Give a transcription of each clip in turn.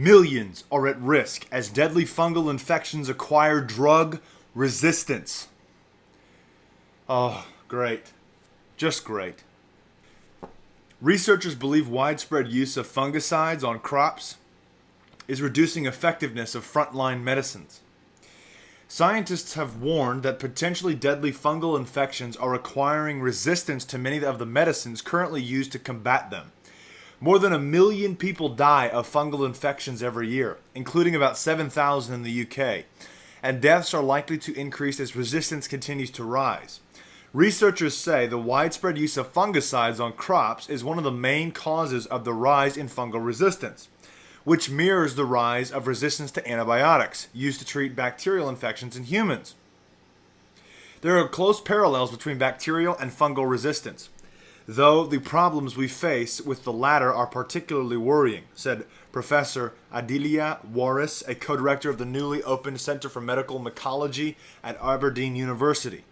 Millions are at risk as deadly fungal infections acquire drug resistance. Oh, great. Just great. Researchers believe widespread use of fungicides on crops is reducing effectiveness of frontline medicines. Scientists have warned that potentially deadly fungal infections are acquiring resistance to many of the medicines currently used to combat them. More than 1 million people die of fungal infections every year, including about 7,000 in the UK, and deaths are likely to increase as resistance continues to rise. Researchers say the widespread use of fungicides on crops is one of the main causes of the rise in fungal resistance, which mirrors the rise of resistance to antibiotics used to treat bacterial infections in humans. There are close parallels between bacterial and fungal resistance, though the problems we face with the latter are particularly worrying, said Professor Adelia Warris, a co-director of the newly opened Center for Medical Mycology at Aberdeen University.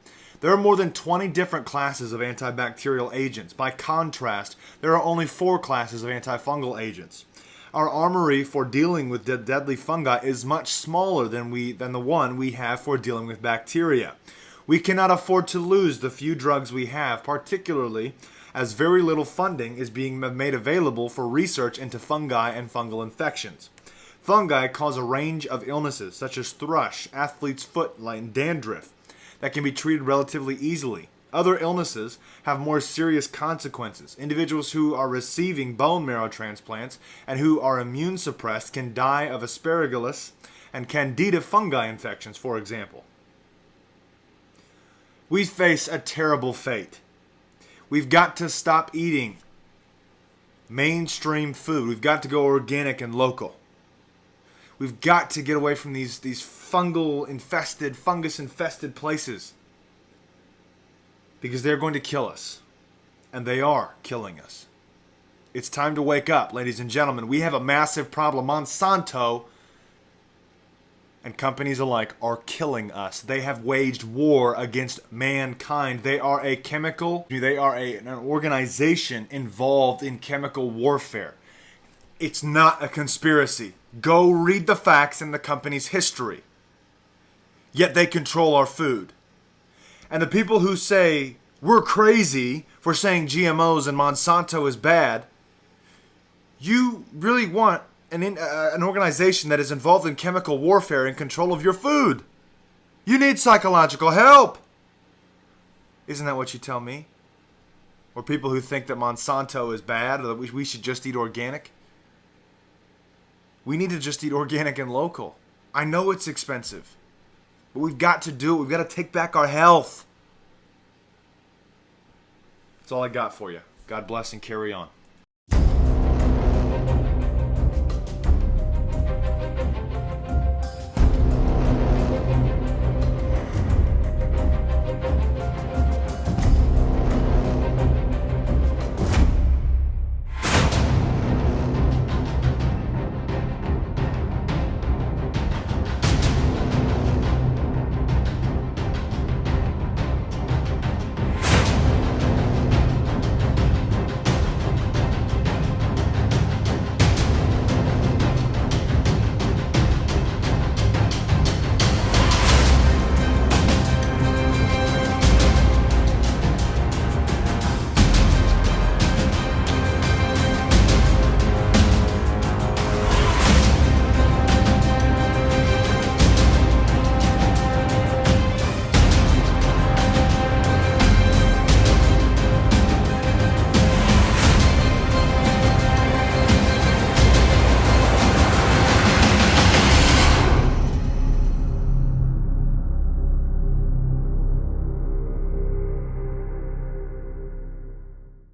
There are more than 20 different classes of antibacterial agents. By contrast, there are only 4 classes of antifungal agents. Our armory for dealing with deadly fungi is much smaller than the one we have for dealing with bacteria. We cannot afford to lose the few drugs we have, particularly as very little funding is being made available for research into fungi and fungal infections. Fungi cause a range of illnesses such as thrush, athlete's foot, and dandruff that can be treated relatively easily. Other illnesses have more serious consequences. Individuals who are receiving bone marrow transplants and who are immune suppressed can die of aspergillus and candida fungi infections, for example. We face a terrible fate. We've got to stop eating mainstream food. We've got to go organic and local. We've got to get away from these fungus infested places, because they're going to kill us, and they are killing us. It's time to wake up, ladies and gentlemen. We have a massive problem. Monsanto and companies alike are killing us. They have waged war against mankind. They are an organization involved in chemical warfare. It's not a conspiracy. Go read the facts in the company's history. Yet they control our food. And the people who say we're crazy for saying GMOs and Monsanto is bad, you really want an organization that is involved in chemical warfare in control of your food. You need psychological help. Isn't that what you tell me? Or people who think that Monsanto is bad, or that we should just eat organic? We need to just eat organic and local. I know it's expensive, but we've got to do it. We've got to take back our health. That's all I got for you. God bless and carry on.